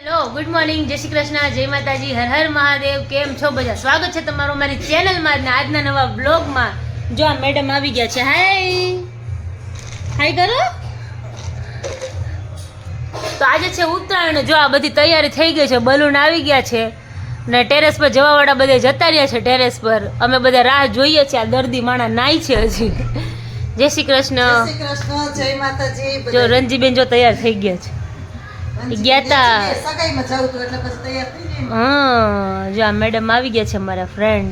Hello, good morning, જય શ્રી કૃષ્ણ, જય માતાજી, હર હર મહાદેવ. કેમ છો બધા? સ્વાગત છે તમારું મારી ચેનલમાં ને આજના નવા બ્લોગમાં. જો આ મેડમ આવી ગયા છે. હાય કરો. તો આજે છે ઉત્તરાયણ. જો આ બધી તૈયારી થઈ ગઈ છે, બલૂન આવી ગયા છે ને ટેરેસ પર જવાવાળા બધે જતા રહ્યા છે. ટેરેસ પર અમે બધા રાહ જોઈએ છીએ. આ દર્દી માણા નાઈ છે હજી. જય શ્રી કૃષ્ણ, જય માતાજી. જો રંજીબેન જો તૈયાર થઈ ગયા છે. ગયા તા સગાઈમાં જાવ તો એટલે પછી તૈયાર થઈ જાય. હા, જો આ મેડમ આવી ગયા છે મારા ફ્રેન્ડ.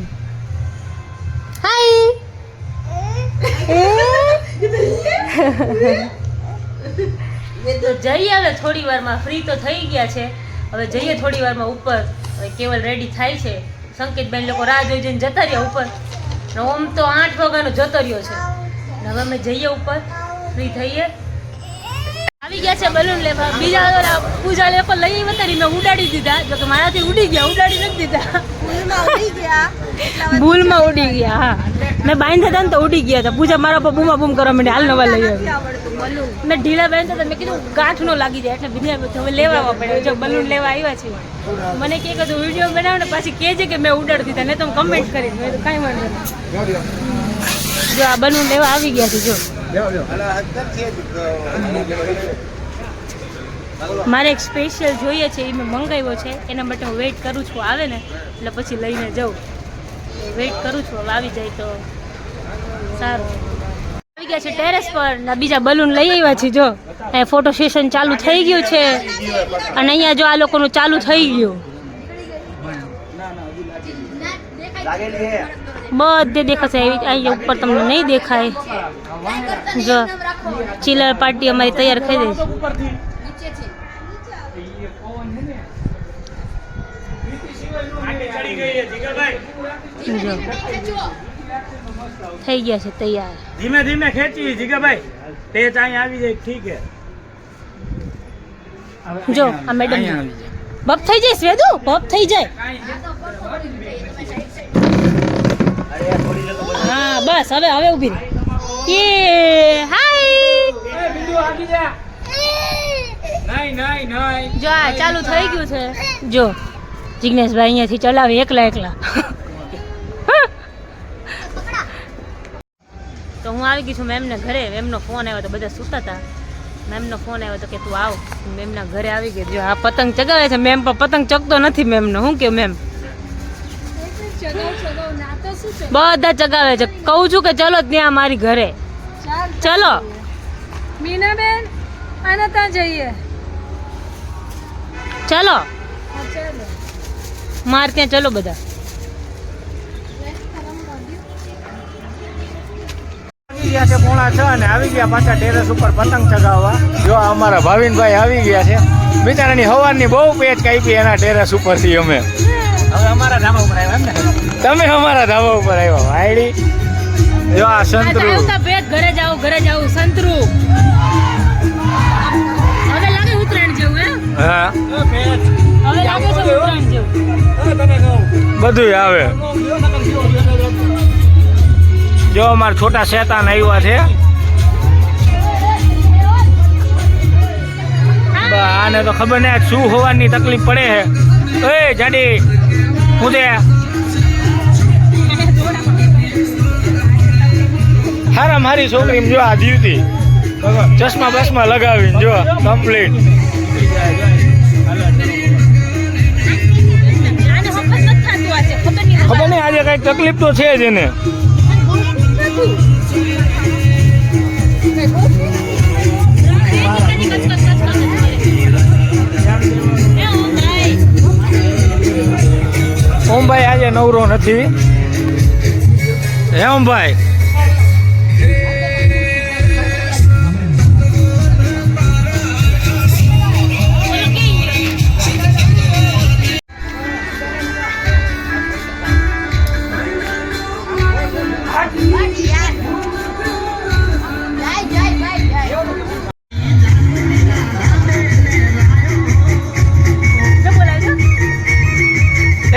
હાય. તો જઈએ હવે થોડી વારમાં. ફ્રી તો થઈ ગયા છે, હવે જઈએ થોડી વારમાં ઉપર. હવે કેવલ રેડી થાય છે. સંકેતબેન લોકો રાહ જોઈ જોઈને જતા રહ્યા ઉપર. ને ઓમ તો 8 વાગ્યાનો જતો રહ્યો છે. ને હવે અમે જઈએ ઉપર, ફ્રી થઈએ. આવી ગયા છે બલૂન લેવા. બીજા પૂજા લેવા લઈ વતારી મેં ઉડાડી દીધા. જો કે મારાથી ઉડી ગયા, ઉડાડી નથી દીધા. ભૂલમાં ઉડી ગયા. હા, મેં બાંધ્યા હતા ને તો ઉડી ગયા હતા. પૂજા મારા પર બૂમા બૂમ કરવા માંડી, હાલ નવા લઈ આવી. મેં ઢીલા બાંધ્યા હતા, મેં કીધું ગાંઠ નો લાગી જાય એટલે બીજા હવે લેવા આવવા પડે. જો બલૂન લેવા આવ્યા છે. મને કે તું વિડીયો બનાવ ને પાછી કહેજે કે મેં ઉડાડી દીધા, નહીં તો હું કમેન્ટ કરીશ. મેં તો કાંઈ વાંધો નહીં. જો આ બલૂન લેવા આવી ગયા છે. જો મારે એક સ્પેશિયલ જોઈએ છે, એ મેં મંગાવ્યો છે. એના માટે હું વેઇટ કરું છું, આવે ને એટલે પછી લઈને જાઉં. વેઇટ કરું છું, હવે આવી જાય તો સારું. આવી ગયા છે ટેરેસ પર ને બીજા બલૂન લઈ આવ્યા છે. જો અહીંયા ફોટો સેશન ચાલુ થઈ ગયું છે અને અહીંયા જો આ લોકોનું ચાલુ થઈ ગયું. બધે દેખાશે. અહીંયા ઉપર તમને નહીં દેખાય. જો ચિલર પાર્ટી અમારી તૈયાર થઈ ગઈ છે. જો થઈ ગયા છે તૈયાર. ધીમે ધીમે ખેંચી જીગાભાઈ, તેજ અહીંયા આવી જાય. ઠીક હે. જો આ મેડમ બપ થઈ જાય. સ્વેદુ બપ થઈ જાય. હા બસ, હવે હવે ઊભી રહે. એ હાય. જો આ ચાલુ થઈ ગયું છે. જો જિગ્નેશભાઈ અહીંયાથી ચલાવે એકલા એકલા. તો હું આવી ગઈ છું મેમને ઘરે. મેમનો ફોન આવ્યો તો બધા સૂતા હતા. મેમનો ફોન આવ્યો તો કે તું આવ. મેમના ઘરે આવી ગઈ. જો આ પતંગ ચગાવે છે. મેમ પણ પતંગ ચગતો નથી મેમનો. શું કે મેમ બધા ચગાવે છે. કહું છું કે ચલો ત્યાં મારી ઘરે. ચલો મીનાબેન, આને ત્યાં જઈએ. ચલો માર ત્યાં ચલો બધા. છે 6:45 અને આવી ગયા પાછા ટેરેસ ઉપર પતંગ ચગાવવા. જો અમારા ભાવિનભાઈ આવી ગયા છે. બિચારાની હવારની બહુ પેચ કાપી એના ટેરેસ ઉપરથી. અમે હવે અમારા ધાબા ઉપર આવ્યા. એમ ને તમે અમારા ધાબા ઉપર આવ્યા. વાયડી જો આ સંતરુ. ઘરે જાવ ઘરે જાવ સંતરુ. હવે લાગે ઉત્તરાયણ જેવું. હે હા, હવે લાગે છે ઉત્તરાયણ જેવું. બધું આવે. જો અમારા છોટા શેતાન આવ્યા છે. આને તો ખબર નહીં શું હોવાની તકલીફ પડે છે. એ જાડી હું દે હારા મારી છોકરી જો આ દીવતી ચશ્મા બસમાં લગાવીને જો કમ્પ્લીટ. ખબર નહીં આજે કઈક તકલીફ તો છે જ એને. ઓમભાઈ આજે નવરો નથી. હે ઓમભાઈ?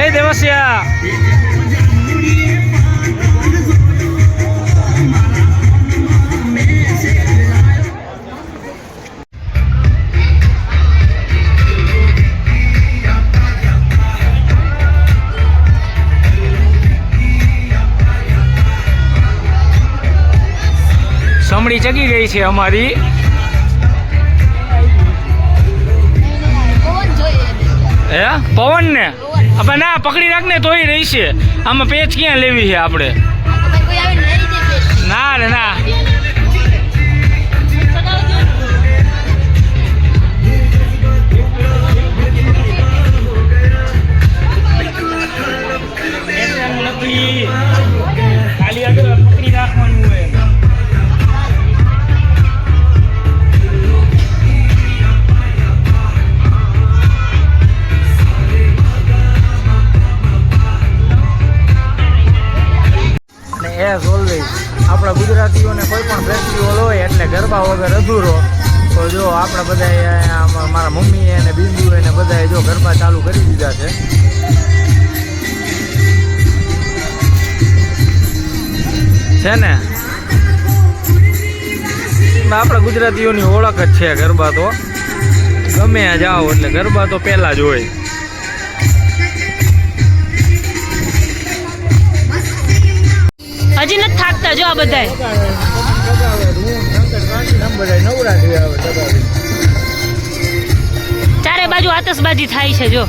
એ દેવસ્યા ચગી ગઈ છે અમારી. હે પવન ને હવે ના પકડી રાખ ને તોય રહી છે. આમાં પેચ ક્યાં લેવી છે આપણે? ના રે ના. ખાલી આગળ પકડી રાખવાનું હોય. એઝ ઓલવેઝ આપણા ગુજરાતીઓને કોઈ પણ ફેસ્ટિવલ હોય એટલે ગરબા વગર અધૂરો. તો જો આપણે બધાએ મારા મમ્મીએ અને બિંદુએ ને બધાએ જો ગરબા ચાલુ કરી દીધા છે ને. આપણા ગુજરાતીઓની ઓળખ જ છે ગરબા. તો ગમે જાઓ એટલે ગરબા તો પહેલાં જ હોય. હજી નથી થાકતા જો આ બધાય. ચારે બાજુ આતશબાજી થાય છે જો.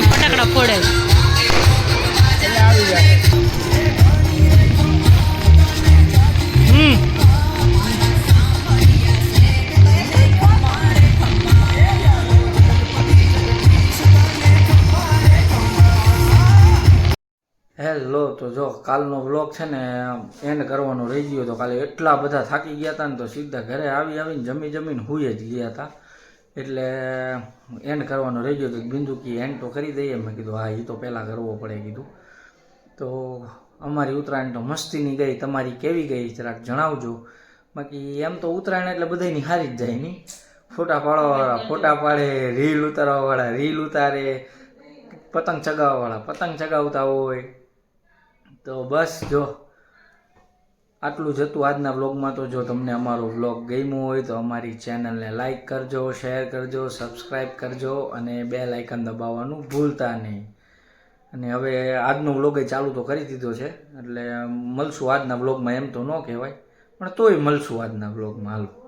ફટાકડા ફોડે. હેલો, તો જો કાલનો વ્લોગ છે ને એન્ડ કરવાનો રહી ગયો તો કાલે એટલા બધા થાકી ગયા હતા ને તો સીધા ઘરે આવીને જમીને હુઈ જ ગયા હતા. એટલે એન્ડ કરવાનો રહી ગયો તો બિંદુ કી એન્ડ તો કરી દઈએ. મેં કીધું હા એ તો પહેલાં કરવો પડે કીધું. તો અમારી ઉત્તરાયણ તો મસ્તીની ગઈ. તમારી કેવી ગઈ જરાક જણાવજો. બાકી એમ તો ઉત્તરાયણ એટલે બધાની હારી જ જાય નહીં. ફોટા પાડવાવાળા ફોટા પાડે, રીલ ઉતારવાવાળા રીલ ઉતારે, પતંગ ચગાવવાવાળા પતંગ ચગાવતા હોય. તો બસ જો આટલું જ હતું આજના વ્લોગમાં. તો જો તમને અમારો વ્લોગ ગમ્યો હોય તો અમારી ચેનલને લાઈક કરજો, શેર કરજો, સબસ્ક્રાઈબ કરજો અને બેલ આઇકન દબાવવાનું ભૂલતા નહીં. અને હવે આજનો વ્લોગ ચાલુ તો કરી દીધો છે એટલે મળશું આજના વ્લોગમાં. એમ તો ન કહેવાય પણ તોય મળશું આજના વ્લોગમાં. હાલો.